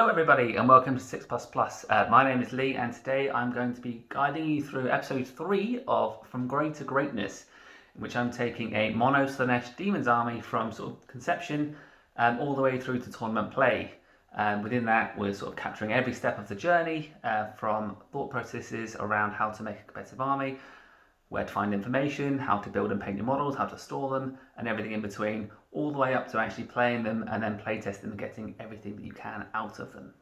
Hello everybody and welcome to 6++. My name is Lee and today I'm going to be guiding you through episode 3 of From Grey to Greatness, in which I'm taking a mono Slaanesh Daemons army from sort of conception all the way through to tournament play. Within that we're sort of capturing every step of the journey, from thought processes around how to make a competitive army, where to find information, how to build and paint your models, how to store them, and everything in between, all the way up to actually playing them and then playtesting and getting everything that you can out of them.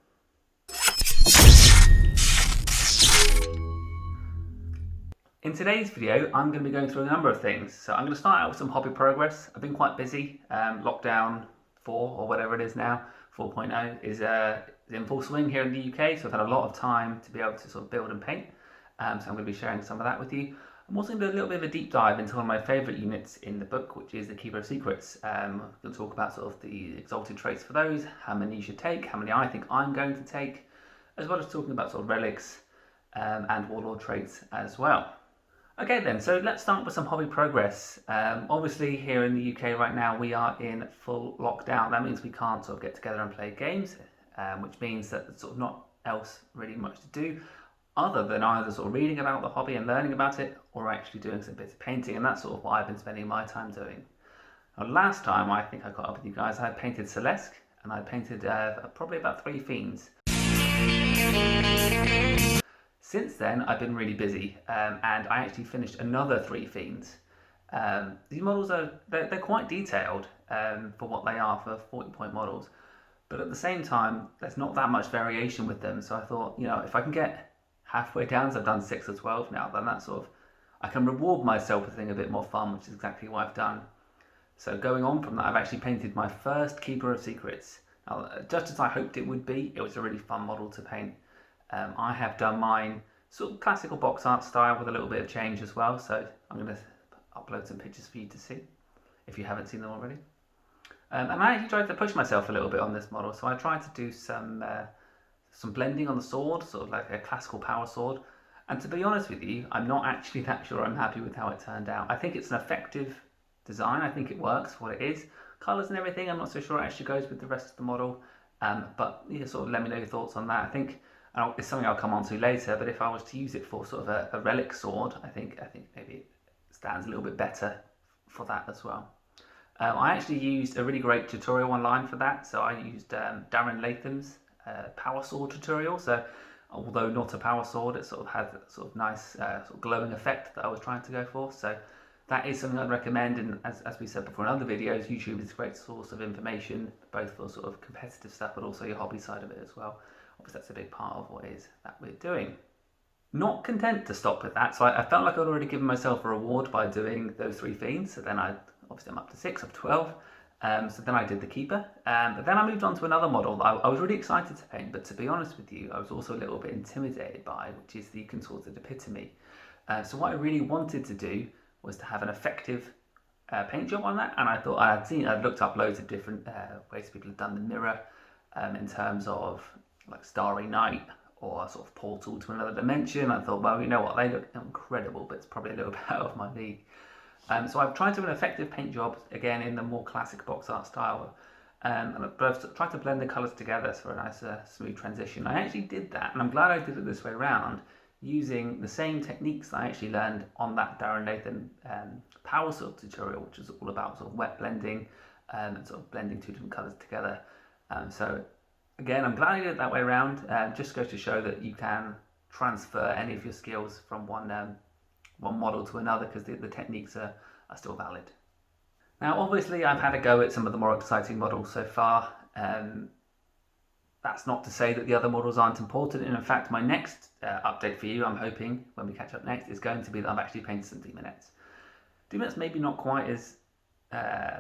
In today's video, I'm going to be going through a number of things. So I'm going to start out with some hobby progress. I've been quite busy. Lockdown 4 or whatever it is now, 4.0, is in full swing here in the UK, so I've had a lot of time to be able to sort of build and paint. So I'm going to be sharing some of that with you. I'm also going to do a little bit of a deep dive into one of my favourite units in the book, which is the Keeper of Secrets. I'm going to talk about sort of the exalted traits for those, how many you should take, how many I think I'm going to take, as well as talking about sort of relics and warlord traits as well. Okay then, so let's start with some hobby progress. Obviously here in the UK right now we are in full lockdown. That means we can't sort of get together and play games, which means that there's sort of not else really much to do, other than either sort of reading about the hobby and learning about it, or actually doing some bits of painting, and that's sort of what I've been spending my time doing. Now, last time I think I got up with you guys, I had painted Celeste, and I painted probably about 3 fiends. Since then, I've been really busy, and I actually finished another 3 fiends. These models they're quite detailed for what they are for 40-point models, but at the same time, there's not that much variation with them. So I thought, you know, if I can get halfway down, so I've done 6 or 12 now, then that's sort of, I can reward myself with something a bit more fun, which is exactly what I've done. So going on from that, I've actually painted my first Keeper of Secrets. Now, just as I hoped it would be, it was a really fun model to paint. I have done mine sort of classical box art style with a little bit of change as well, so I'm going to upload some pictures for you to see, if you haven't seen them already. And I actually tried to push myself a little bit on this model, so I tried to do some blending on the sword, sort of like a classical power sword. And to be honest with you, I'm not actually that sure I'm happy with how it turned out. I think it's an effective design. I think it works for what it is. Colours and everything, I'm not so sure it actually goes with the rest of the model. But yeah, sort of let me know your thoughts on that. I think it's something I'll come on to later, but if I was to use it for sort of a relic sword, I think maybe it stands a little bit better for that as well. I actually used a really great tutorial online for that. So I used Darren Latham's power sword tutorial. So although not a power sword, it sort of had that sort of nice sort of glowing effect that I was trying to go for. So that is something I'd recommend, and as we said before in other videos, YouTube is a great source of information, both for sort of competitive stuff but also your hobby side of it as well. Obviously that's a big part of what it is that we're doing. Not content to stop with that, so I felt like I'd already given myself a reward by doing those 3 fiends. So then obviously I'm up to 6 of 12. So then I did the Keeper, but then I moved on to another model that I was really excited to paint, but to be honest with you, I was also a little bit intimidated by, which is the consorted epitome. So what I really wanted to do was to have an effective paint job on that, and I thought I'd looked up loads of different ways people have done the mirror, in terms of like Starry Night or a sort of portal to another dimension. I thought, well, you know what, they look incredible, but it's probably a little bit out of my league. So I've tried to do an effective paint job, again in the more classic box art style, but I've tried to blend the colours together for a nice smooth transition. I actually did that, and I'm glad I did it this way around, using the same techniques that I actually learned on that Darren Latham power sword tutorial, which is all about sort of wet blending and sort of blending 2 different colours together. So again, I'm glad I did it that way around. Just goes to show that you can transfer any of your skills from one model to another, because the techniques are still valid. Now obviously I've had a go at some of the more exciting models so far. That's not to say that the other models aren't important, and in fact my next update for you, I'm hoping when we catch up next, is going to be that I've actually painted some demonets. Demonets maybe not quite as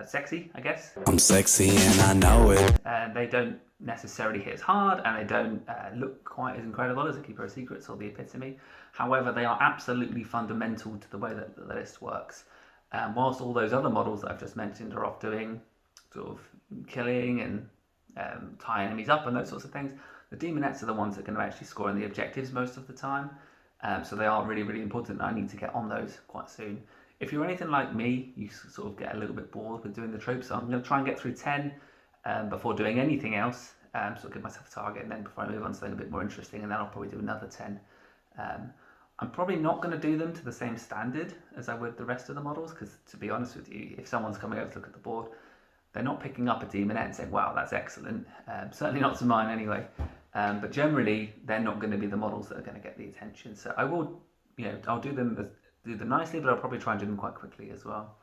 sexy, I guess. I'm sexy and I know it. They don't necessarily hit as hard, and they don't look quite as incredible as a Keeper of Secrets or the Epitome. However, they are absolutely fundamental to the way that the list works. Whilst all those other models that I've just mentioned are off doing sort of killing and tie enemies up and those sorts of things, the demonets are the ones that are going to actually score in the objectives most of the time. So they are really, really important, and I need to get on those quite soon. If you're anything like me, you sort of get a little bit bored with doing the tropes, so I'm going to try and get through 10 before doing anything else, sort of give myself a target, and then before I move on to something a bit more interesting, and then I'll probably do another 10. I'm probably not going to do them to the same standard as I would the rest of the models, because to be honest with you, if someone's coming over to look at the board, they're not picking up a demonet and saying, wow, that's excellent. Certainly not to mine anyway. But generally, they're not going to be the models that are going to get the attention. So I will, I'll do them nicely, but I'll probably try and do them quite quickly as well.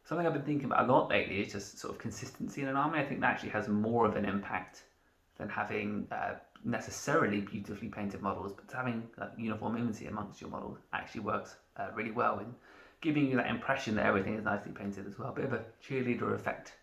Something I've been thinking about a lot lately is just sort of consistency in an army. I think that actually has more of an impact than having necessarily beautifully painted models, but having uniformity amongst your models actually works really well in giving you that impression that everything is nicely painted as well. A bit of a cheerleader effect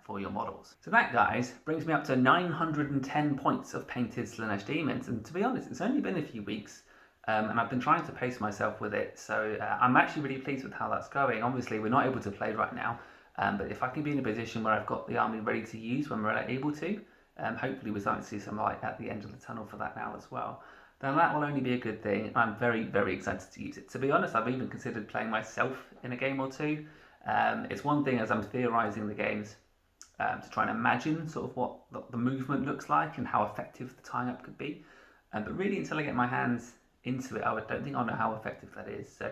for your models. So that, guys, brings me up to 910 points of painted Slaanesh Daemons, and to be honest, it's only been a few weeks, and I've been trying to pace myself with it, so I'm actually really pleased with how that's going. Obviously, we're not able to play right now, but if I can be in a position where I've got the army ready to use when we're able to, hopefully we're starting to see some light at the end of the tunnel for that now as well, then that will only be a good thing. I'm very, very excited to use it. To be honest, I've even considered playing myself in a game or two. It's one thing as I'm theorising the games to try and imagine sort of what the movement looks like and how effective the tying up could be. But really, until I get my hands into it, I don't think I'll know how effective that is. So,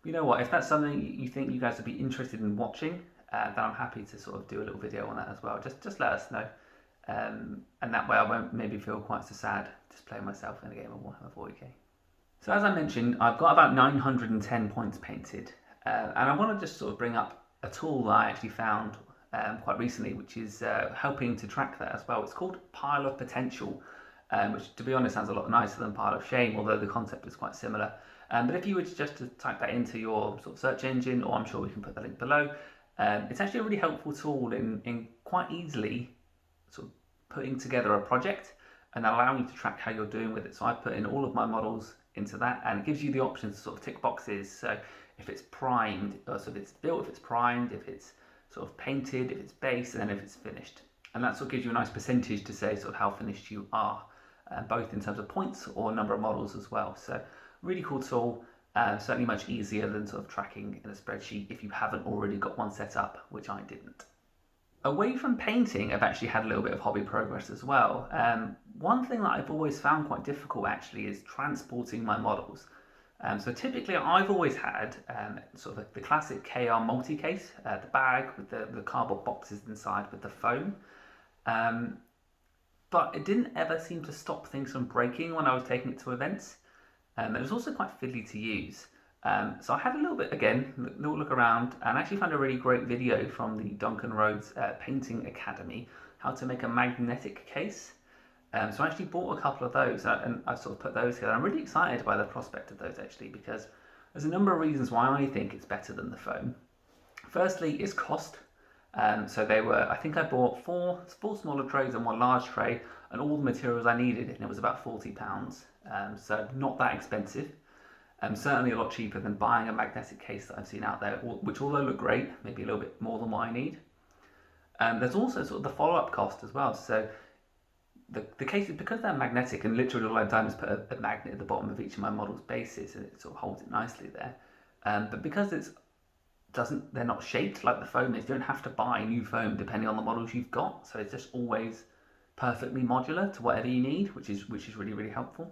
you know what, if that's something you think you guys would be interested in watching, then I'm happy to sort of do a little video on that as well. Just let us know. And that way I won't maybe feel quite so sad just playing myself in a game of Warhammer 40k. So as I mentioned, I've got about 910 points painted, and I want to just sort of bring up a tool that I actually found quite recently, which is helping to track that as well. It's called Pile of Potential, which to be honest sounds a lot nicer than Pile of Shame, although the concept is quite similar. But if you were just to type that into your sort of search engine, or I'm sure we can put the link below, it's actually a really helpful tool in quite easily sort of putting together a project and allowing you to track how you're doing with it. So I put in all of my models into that, and it gives you the option to sort of tick boxes. So if it's primed, so if it's built, if it's primed, if it's sort of painted, if it's base, and then if it's finished. And that sort of gives you a nice percentage to say sort of how finished you are, both in terms of points or number of models as well. So really cool tool, certainly much easier than sort of tracking in a spreadsheet if you haven't already got one set up, which I didn't. Away from painting, I've actually had a little bit of hobby progress as well. One thing that I've always found quite difficult actually is transporting my models. So typically I've always had sort of the classic KR multi-case, the bag with the cardboard boxes inside with the foam. But it didn't ever seem to stop things from breaking when I was taking it to events. It was also quite fiddly to use. So I had a little look around, and actually found a really great video from the Duncan Rhode's Painting Academy, how to make a magnetic case. So I actually bought a couple of those, and I've sort of put those here. I'm really excited by the prospect of those actually, because there's a number of reasons why I think it's better than the foam. Firstly, is cost. So they were, I think I bought four smaller trays and one large tray, and all the materials I needed, and it was about £40. So not that expensive. Certainly a lot cheaper than buying a magnetic case that I've seen out there, which although look great, maybe a little bit more than what I need. There's also sort of the follow-up cost as well. So the cases, because they're magnetic, and literally all I've done is put a magnet at the bottom of each of my model's bases, and it sort of holds it nicely there. But because they're not shaped like the foam is, you don't have to buy new foam depending on the models you've got. So it's just always perfectly modular to whatever you need, which is really, really helpful.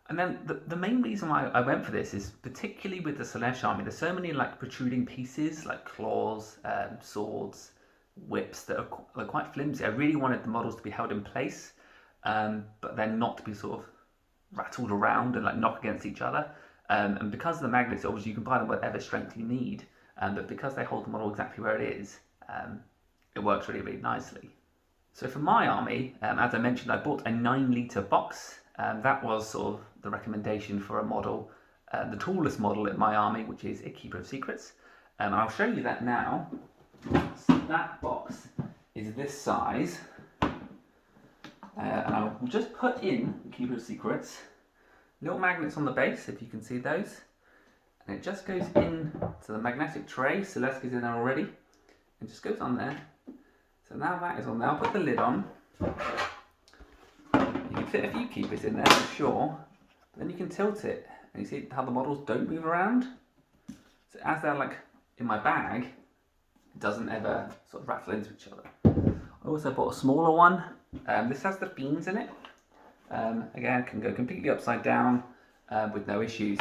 And then the main reason why I went for this is particularly with the Slaanesh army, there's so many like protruding pieces like claws, swords, whips that are quite flimsy. I really wanted the models to be held in place, but then not to be sort of rattled around and like knock against each other. And because of the magnets, obviously you can buy them whatever strength you need, but because they hold the model exactly where it is, it works really, really nicely. So for my army, as I mentioned, I bought a 9-litre box. That was sort of the recommendation for a model, the tallest model in my army, which is a Keeper of Secrets. And I'll show you that now. So that box is this size. And I'll just put in the Keeper of Secrets. Little magnets on the base, if you can see those. And it just goes in to the magnetic tray. Celeste is in there already. It just goes on there. So now that is on there. I'll put the lid on. You can fit a few keepers in there for sure. But then you can tilt it. And you see how the models don't move around? So as they're like in my bag, it doesn't ever sort of rattle into each other. I also bought a smaller one, This has the fiends in it. Again, can go completely upside down with no issues.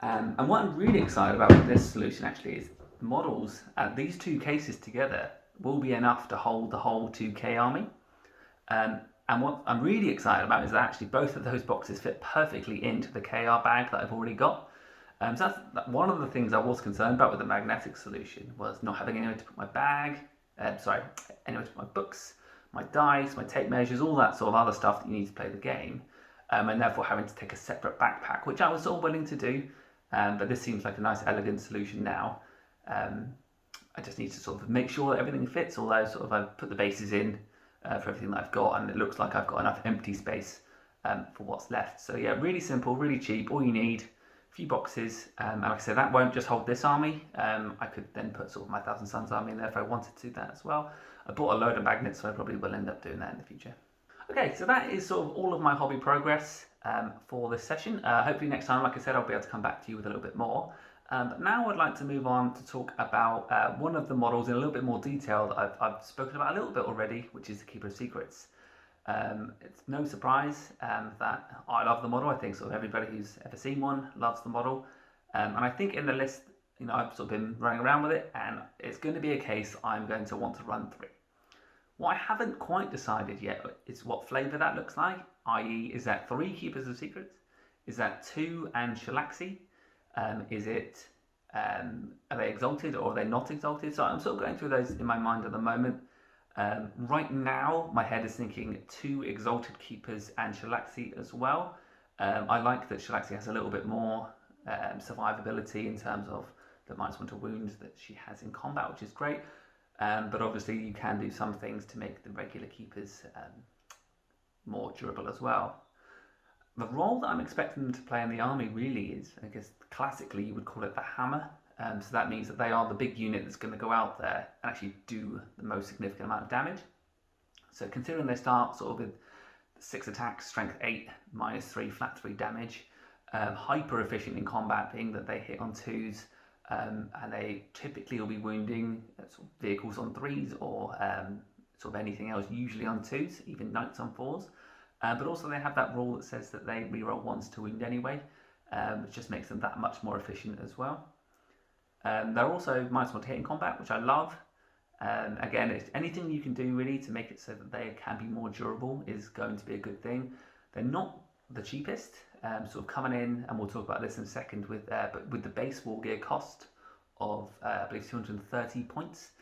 And what I'm really excited about with this solution actually is the models, these two cases together will be enough to hold the whole 2k army. And what I'm really excited about is that actually both of those boxes fit perfectly into the KR bag that I've already got. So that's one of the things I was concerned about with the magnetic solution, was not having anywhere to put my bag, anywhere to put my books, my dice, my tape measures, all that sort of other stuff that you need to play the game, and therefore having to take a separate backpack, which I was sort of willing to do, but this seems like a nice elegant solution now. I just need to sort of make sure that everything fits, although sort of I've put the bases in for everything that I've got, and it looks like I've got enough empty space for what's left. So yeah, really simple, really cheap, all you need, a few boxes, and like I said, that won't just hold this army. I could then put sort of my Thousand Suns army in there if I wanted to do that as well. I bought a load of magnets, so I probably will end up doing that in the future. Okay, so that is sort of all of my hobby progress for this session. Hopefully next time, like I said, I'll be able to come back to you with a little bit more. But now I'd like to move on to talk about one of the models in a little bit more detail that I've spoken about a little bit already, which is the Keeper of Secrets. It's no surprise that I love the model. I think sort of everybody who's ever seen one loves the model. And I think in the list, you know, I've sort of been running around with it, and it's going to be a case I'm going to want to run through. What I haven't quite decided yet is what flavour that looks like, i.e. is that 3 Keepers of Secrets? Is that 2 and Shalaxi? Is it, are they exalted or are they not exalted? So I'm sort of going through those in my mind at the moment. Right now, my head is thinking 2 exalted keepers and Shalaxi as well. I like that Shalaxi has a little bit more survivability in terms of the -1 to wound that she has in combat, which is great. But obviously you can do some things to make the regular keepers more durable as well. The role that I'm expecting them to play in the army really is, I guess classically you would call it the hammer. So that means that they are the big unit that's going to go out there and actually do the most significant amount of damage. So considering they start sort of with 6 attacks, strength 8, -3, flat 3 damage, hyper efficient in combat, being that they hit on 2s, and they typically will be wounding sort of vehicles on 3s or sort of anything else, usually on 2s, even knights on 4s. But also they have that rule that says that they reroll 1s to wound anyway, which just makes them that much more efficient as well. They're also -1 to hit in combat, which I love. Again, it's anything you can do really to make it so that they can be more durable is going to be a good thing. They're not the cheapest, sort of coming in, and we'll talk about this in a second, but with the base war gear cost of I believe 230 points,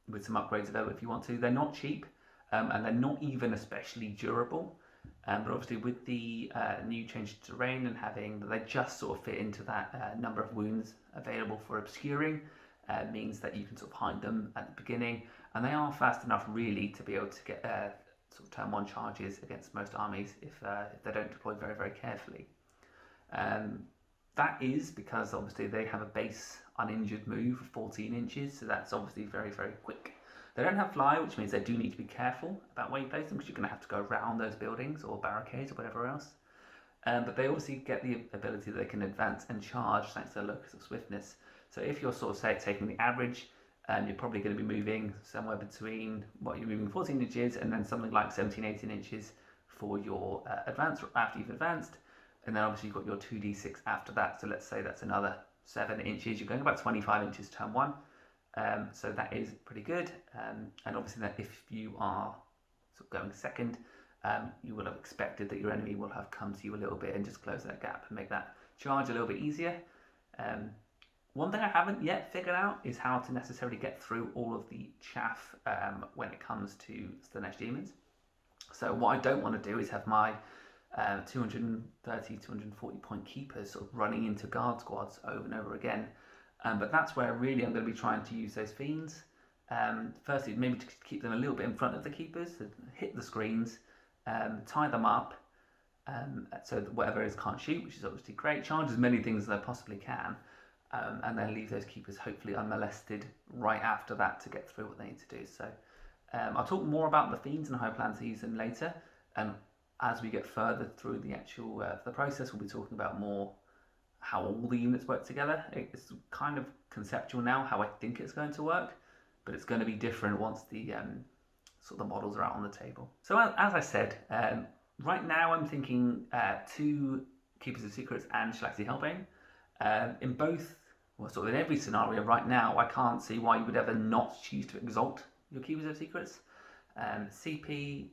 with some upgrades available if you want to. They're not cheap, and they're not even especially durable. But obviously with the new change to terrain and having that they just sort of fit into that number of wounds available for obscuring, means that you can sort of hide them at the beginning, and they are fast enough really to be able to get sort of turn 1 charges against most armies if they don't deploy very, very carefully. That is because obviously they have a base uninjured move of 14 inches, so that's obviously very, very quick. They don't have fly, which means they do need to be careful about where you place them, because you're going to have to go around those buildings or barricades or whatever else. But they obviously get the ability that they can advance and charge thanks to their locus of swiftness. So if you're sort of taking the average, you're probably going to be moving somewhere between, you're moving 14 inches and then something like 17, 18 inches for your advance after you've advanced. And then obviously you've got your 2d6 after that. So let's say that's another 7 inches. You're going about 25 inches turn 1. So that is pretty good. And obviously that if you are sort of going second, you will have expected that your enemy will have come to you a little bit and just close that gap and make that charge a little bit easier. One thing I haven't yet figured out is how to necessarily get through all of the chaff when it comes to Slaanesh Daemons. So what I don't want to do is have my 230, 240 point keepers sort of running into guard squads over and over again. But that's where really I'm going to be trying to use those fiends. Firstly, maybe to keep them a little bit in front of the keepers, to hit the screens, tie them up, so that whatever is can't shoot, which is obviously great. Charge as many things as I possibly can, and then leave those keepers hopefully unmolested right after that to get through what they need to do. So I'll talk more about the fiends and how I plan to use them later. As we get further through the actual the process, we'll be talking about more how all the units work together. It's kind of conceptual now how I think it's going to work, but it's going to be different once the sort of the models are out on the table. So as I said, right now I'm thinking 2 Keepers of Secrets and Shalaxi Hellbane. In both, well, sort of in every scenario right now, I can't see why you would ever not choose to exalt your Keepers of Secrets. CP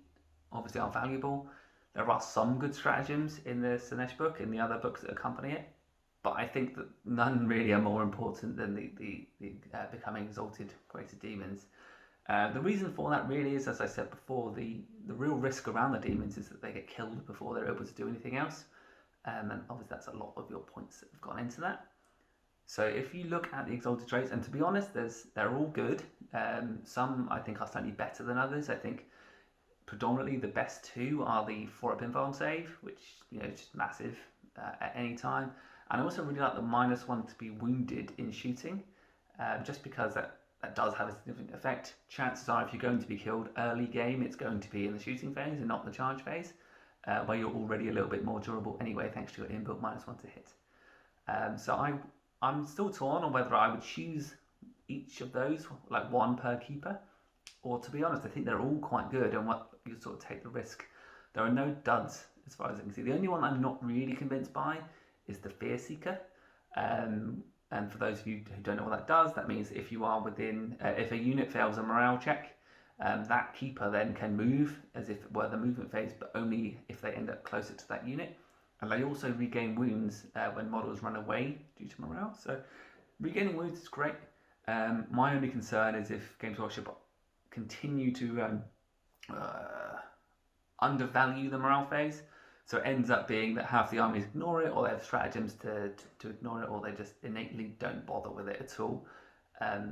obviously are valuable. There are some good stratagems in the Slaanesh book, in the other books that accompany it, but I think that none really are more important than the becoming exalted greater demons. The reason for that really is, as I said before, the real risk around the demons is that they get killed before they're able to do anything else. And obviously that's a lot of your points that have gone into that. So if you look at the exalted traits, and to be honest, they're all good. Some I think are slightly better than others. I think predominantly the best 2 are the 4-up invuln save, which is just massive at any time. And I also really like the -1 to be wounded in shooting, just because that does have a significant effect. Chances are if you're going to be killed early game, it's going to be in the shooting phase and not the charge phase, where you're already a little bit more durable anyway, thanks to your inbuilt -1 to hit. So I'm still torn on whether I would choose each of those, like 1 per keeper, or to be honest, I think they're all quite good, and what you sort of take the risk. There are no duds as far as I can see. The only one I'm not really convinced by is the Fear Seeker. And for those of you who don't know what that does, that means if you are within, if a unit fails a morale check, that keeper then can move as if it were the movement phase, but only if they end up closer to that unit. And they also regain wounds when models run away due to morale. So regaining wounds is great. My only concern is if Games Workshop continue to undervalue the morale phase. So it ends up being that half the armies ignore it, or they have stratagems to ignore it, or they just innately don't bother with it at all.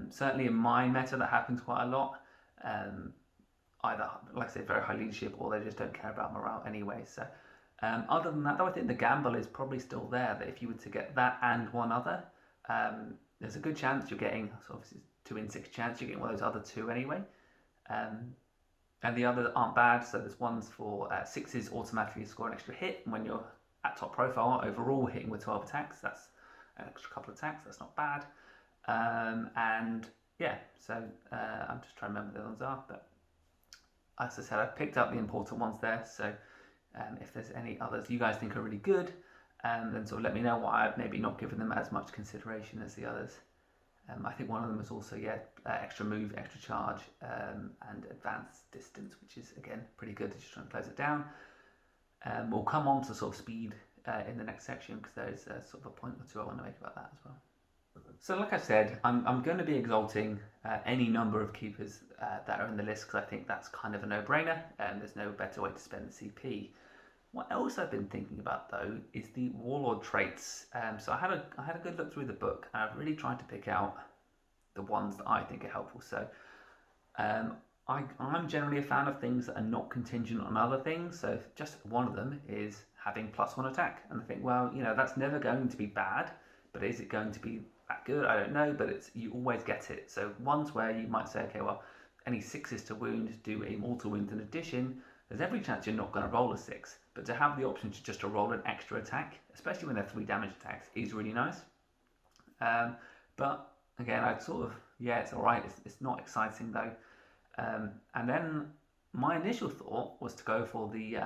Certainly in my meta that happens quite a lot. Either, like I say, very high leadership, or they just don't care about morale anyway. So other than that, though, I think the gamble is probably still there, that if you were to get that and 1 other, there's a good chance you're getting, so obviously 2 in 6 chance you're getting one of those other 2 anyway. And the others aren't bad, so there's ones for 6s automatically score an extra hit, and when you're at top profile overall hitting with 12 attacks, that's an extra couple of attacks, that's not bad. And yeah, so I'm just trying to remember the ones are, but as I said, I've picked up the important ones there, so if there's any others you guys think are really good, then sort of let me know why I've maybe not given them as much consideration as the others. I think one of them is also, extra move, extra charge, and advanced distance, which is, again, pretty good to just try and close it down. We'll come on to sort of speed in the next section, because there's sort of a point or 2 I want to make about that as well. So like I said, I'm going to be exalting any number of keepers that are in the list, because I think that's kind of a no-brainer, and there's no better way to spend the CP. What else I've been thinking about, though, is the warlord traits. So I had a good look through the book, and I've really tried to pick out the ones that I think are helpful. So I'm generally a fan of things that are not contingent on other things. So just one of them is having +1 attack, and I think, well, that's never going to be bad, but is it going to be that good? I don't know, but you always get it. So ones where you might say, okay, well, any 6s to wound do a mortal wound in addition. There's every chance you're not going to roll a 6, but to have the option to roll an extra attack, especially when they're 3 damage attacks, is really nice. But again, I'd sort of, it's alright, it's not exciting though. And then my initial thought was to go for the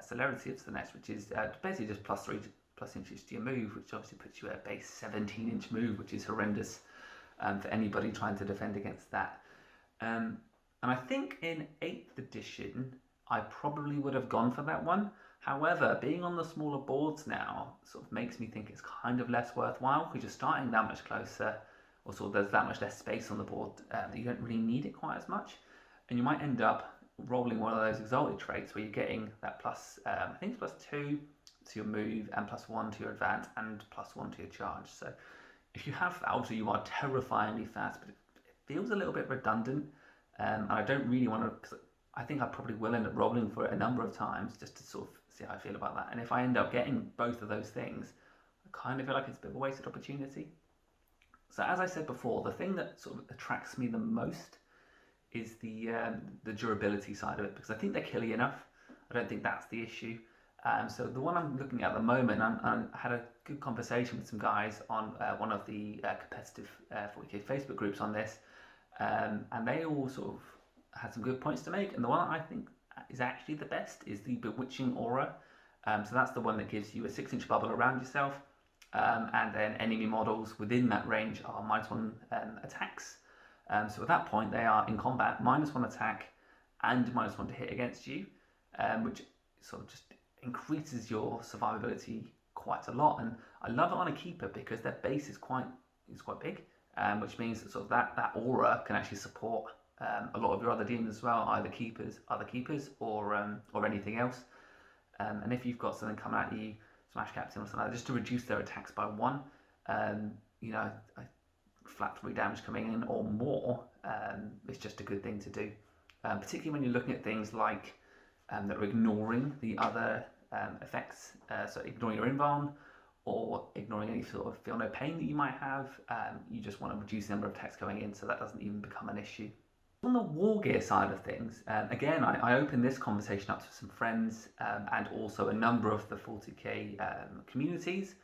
celerity of Slaanesh, which is basically just +3+ inches to your move, which obviously puts you at a base 17-inch move, which is horrendous for anybody trying to defend against that. And I think in 8th edition, I probably would have gone for that one. However, being on the smaller boards now sort of makes me think it's kind of less worthwhile, because you're starting that much closer, or sort of there's that much less space on the board that you don't really need it quite as much. And you might end up rolling one of those exalted traits where you're getting that I think it's +2 to your move, and +1 to your advance, and +1 to your charge. So if you have that, obviously you are terrifyingly fast, but it feels a little bit redundant. And I don't really want to, because I think I probably will end up rolling for it a number of times just to sort of see how I feel about that. And if I end up getting both of those things, I kind of feel like it's a bit of a wasted opportunity. So as I said before, the thing that sort of attracts me the most is the durability side of it, because I think they're killy enough. I don't think that's the issue. So the one I'm looking at the moment, I had a good conversation with some guys on one of the competitive 40k Facebook groups on this, and they all sort of has some good points to make, and the one I think is actually the best is the Bewitching Aura. So that's the one that gives you a 6-inch bubble around yourself, and then enemy models within that range are -1 attacks. So at that point they are in combat, -1 attack and -1 to hit against you, which sort of just increases your survivability quite a lot. And I love it on a keeper because their base is quite big, which means that sort of that aura can actually support a lot of your other demons as well, either other keepers, or anything else. And if you've got something coming at you, Smash Captain or something like that, just to reduce their attacks by 1, flat 3 damage coming in or more, it's just a good thing to do. Particularly when you're looking at things like that are ignoring the other effects, so ignoring your invuln or ignoring any sort of feel no pain that you might have. You just want to reduce the number of attacks going in so that doesn't even become an issue. On the war gear side of things, again, I opened this conversation up to some friends and also a number of the 40k communities,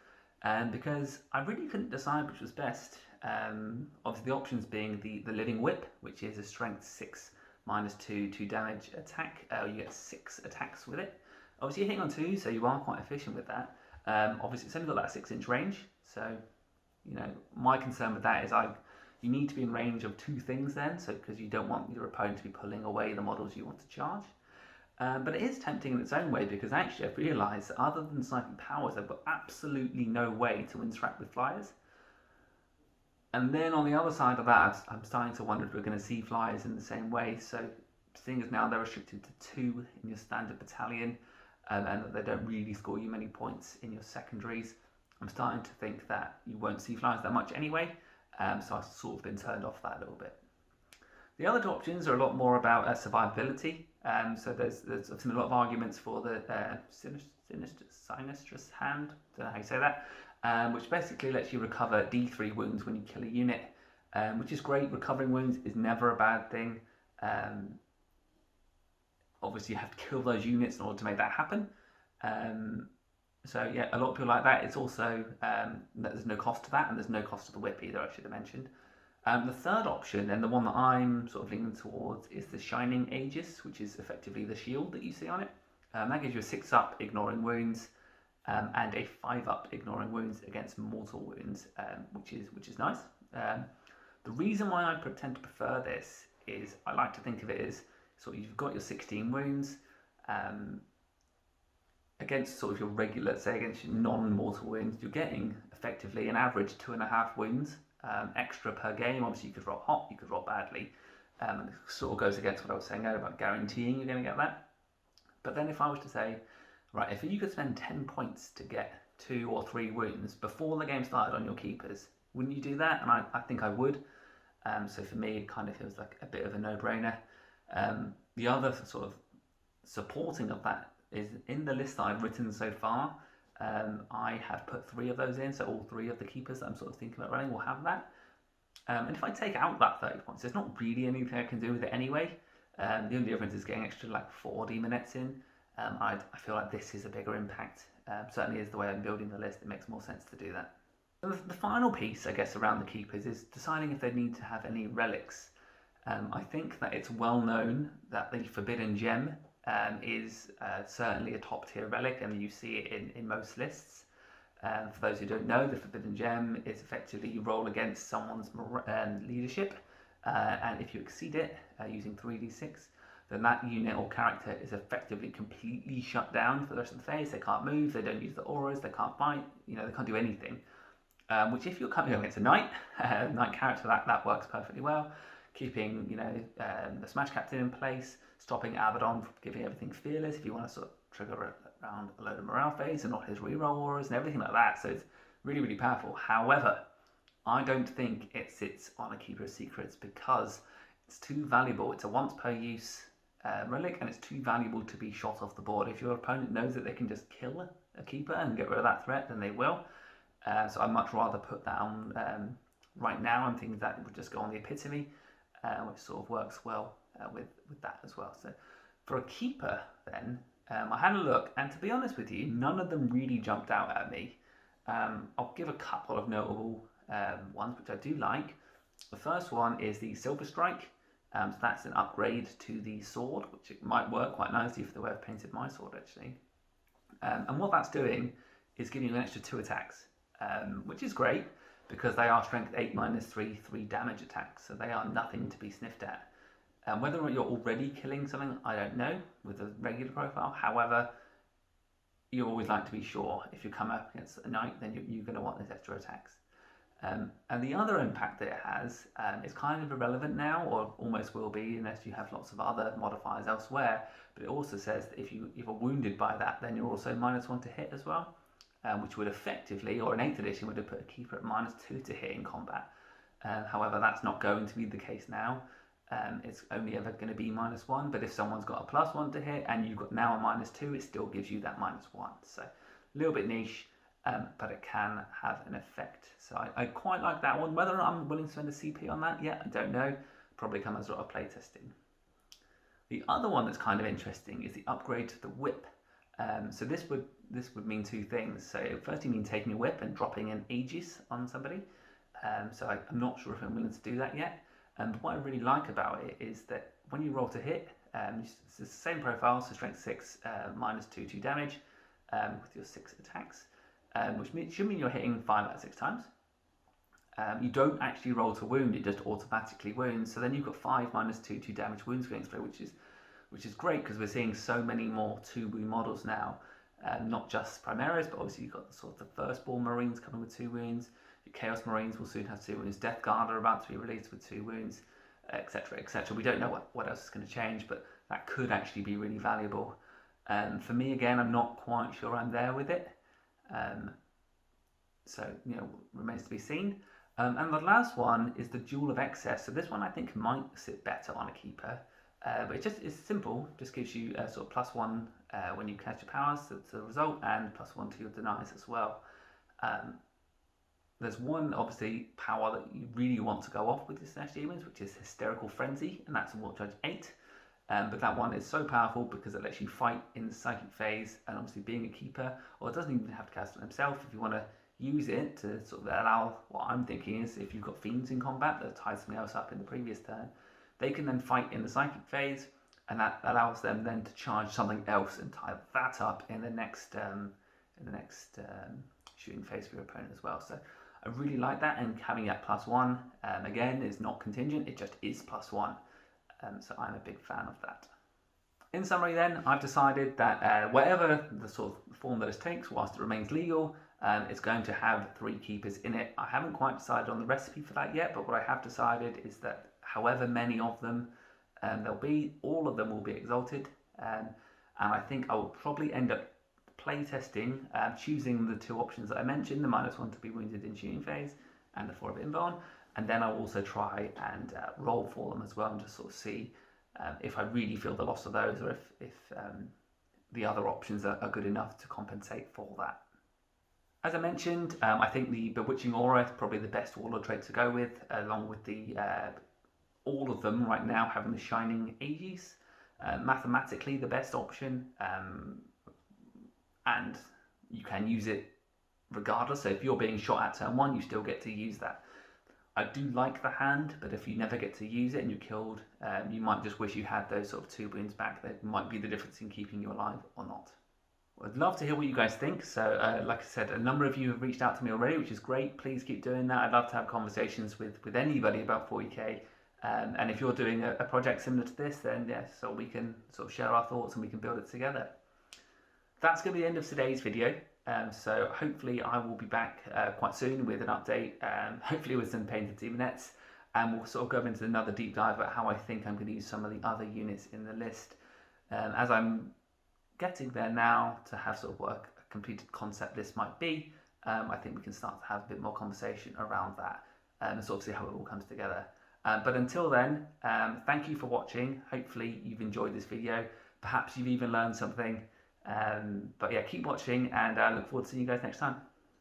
because I really couldn't decide which was best. Obviously the options being the Living Whip, which is a strength 6 -2 damage attack. You get 6 attacks with it. Obviously you're hitting on 2, so you are quite efficient with that. Obviously it's only got that 6-inch range, so my concern with that is you need to be in range of 2 things then, so because you don't want your opponent to be pulling away the models you want to charge. But it is tempting in its own way, because actually I've realised that other than sniping powers, they've got absolutely no way to interact with flyers. And then on the other side of that, I'm starting to wonder if we're going to see flyers in the same way. So seeing as now they're restricted to 2 in your standard battalion, and that they don't really score you many points in your secondaries, I'm starting to think that you won't see flyers that much anyway. So I've sort of been turned off that a little bit. The other 2 options are a lot more about survivability. So I've seen a lot of arguments for the Sinistrous Hand, don't know how you say that, which basically lets you recover D3 wounds when you kill a unit, which is great. Recovering wounds is never a bad thing. Obviously you have to kill those units in order to make that happen. So yeah, a lot of people like that. It's also there's no cost to that, and there's no cost to the whip either, I should have mentioned. The third option, and the one that I'm sort of leaning towards, is the Shining Aegis, which is effectively the shield that you see on it. That gives you a 6-up ignoring wounds, and a 5-up ignoring wounds against mortal wounds, which is nice. The reason why I tend to prefer this is I like to think of it as sort of you've got your 16 wounds. Against sort of your regular, say against your non-mortal wounds, you're getting effectively an average 2.5 wounds extra per game. Obviously you could roll hot, you could roll badly, and it sort of goes against what I was saying earlier about guaranteeing you're going to get that. But then if I was to say, right, if you could spend 10 points to get 2 or 3 wounds before the game started on your keepers, wouldn't you do that? And I think I would. So for me it kind of feels like a bit of a no-brainer. The other sort of supporting of that is in the list that I've written so far. I have put 3 of those in, so all 3 of the keepers that I'm sort of thinking about running will have that. And if I take out that 30 points, there's not really anything I can do with it anyway. The only difference is getting extra like 4 demonets in. I feel like this is a bigger impact. Certainly is the way I'm building the list. It makes more sense to do that. So the final piece, I guess, around the keepers is deciding if they need to have any relics. I think that it's well known that the Forbidden Gem is certainly a top tier relic, and you see it in most lists. For those who don't know, the Forbidden Gem is effectively you roll against someone's leadership, and if you exceed it using 3d6, then that unit or character is effectively completely shut down for the rest of the phase. They can't move, they don't use the auras, they can't fight, they can't do anything. Which if you're coming against a knight, knight character, that works perfectly well. Keeping the Smash Captain in place, stopping Abaddon from giving everything fearless if you want to sort of trigger around a load of morale phase and not his reroll auras and everything like that. So it's really, really powerful. However, I don't think it sits on a Keeper of Secrets because it's too valuable. It's a once per use relic, and it's too valuable to be shot off the board. If your opponent knows that they can just kill a Keeper and get rid of that threat, then they will. So I'd much rather put that on right now. I'm thinking that it would just go on the epitome, which sort of works well with that as well. So for a keeper then, I had a look, and to be honest with you, none of them really jumped out at me. I'll give a couple of notable ones which I do like. The first one is the Silver Strike. So that's an upgrade to the sword, which it might work quite nicely for the way I've painted my sword actually. And what that's doing is giving you an extra 2 attacks, which is great because they are strength 8 minus 3 damage attacks, so they are nothing to be sniffed at. Whether or not you're already killing something, I don't know, with a regular profile. However, you always like to be sure. If you come up against a knight, then you're going to want these extra attacks. And the other impact that it has is kind of irrelevant now, or almost will be, unless you have lots of other modifiers elsewhere. But it also says that if you're wounded by that, then you're also -1 to hit as well, which would effectively, or in 8th edition, would have put a keeper at -2 to hit in combat. However, that's not going to be the case now. It's only ever going to be -1, but if someone's got a +1 to hit and you've got now a -2, it still gives you that -1. So a little bit niche, but it can have an effect. So I quite like that one. Whether or not I'm willing to spend a CP on that yet, I don't know. Probably come as a lot of playtesting. The other one that's kind of interesting is the upgrade to the whip. So this would mean 2 things. So it firstly means taking a whip and dropping an Aegis on somebody. So I'm not sure if I'm willing to do that yet. And what I really like about it is that when you roll to hit, it's the same profile, so strength 6 -2 damage with your 6 attacks, which should mean you're hitting 5 out of 6 times. You don't actually roll to wound; it just automatically wounds. So then you've got 5 -2 damage wounds going through, which is great because we're seeing so many more 2 wound models now. Not just Primaris, but obviously you've got the sort of Firstborn Marines coming with 2 wounds. Your Chaos Marines will soon have 2 wounds. Death Guard are about to be released with 2 wounds, etc., etc. We don't know what else is going to change, but that could actually be really valuable. For me, again, I'm not quite sure I'm there with it. So, remains to be seen. And the last one is the Jewel of Excess. So this one I think might sit better on a keeper. But it's simple, just gives you a sort of +1 when you cast your powers to the result, and +1 to your denies as well. There's one, obviously, power that you really want to go off with the Slaanesh Daemons, which is Hysterical Frenzy, and that's a Warp Judge 8. But that one is so powerful because it lets you fight in the psychic phase, and obviously being a keeper, or it doesn't even have to cast it himself. If you want to use it to sort of allow, what I'm thinking is, if you've got fiends in combat that tied something else up in the previous turn, they can then fight in the psychic phase, and that allows them then to charge something else and tie that up in the next shooting phase for your opponent as well. So I really like that, and having that +1 again is not contingent; it just is +1. So I'm a big fan of that. In summary, then, I've decided that whatever the sort of form that it takes, whilst it remains legal, it's going to have 3 keepers in it. I haven't quite decided on the recipe for that yet, but what I have decided is that however many of them there'll be, all of them will be exalted, and I think I will probably end up playtesting, choosing the 2 options that I mentioned, the -1 to be wounded in shooting phase and the 4 of invuln, and then I'll also try and roll for them as well, and just sort of see if I really feel the loss of those, or if the other options are good enough to compensate for that. As I mentioned, I think the Bewitching Aura is probably the best warlord trait to go with, along with the all of them right now having the Shining Aegis. Mathematically the best option, and you can use it regardless. So if you're being shot at turn 1, you still get to use that. I do like the hand, but if you never get to use it and you're killed, you might just wish you had those sort of 2 wounds back. That might be the difference in keeping you alive or not. I'd love to hear what you guys think. So like I said, a number of you have reached out to me already, which is great. Please keep doing that. I'd love to have conversations with anybody about 40k. And if you're doing a project similar to this, then yes, so we can sort of share our thoughts and we can build it together. That's going to be the end of today's video. So hopefully I will be back quite soon with an update, hopefully with some painted demonets, and we'll sort of go into another deep dive at how I think I'm going to use some of the other units in the list. As I'm getting there now to have sort of what a completed concept list might be, I think we can start to have a bit more conversation around that and sort of see how it all comes together. But until then, thank you for watching. Hopefully you've enjoyed this video. Perhaps you've even learned something. But yeah, keep watching, and I look forward to seeing you guys next time.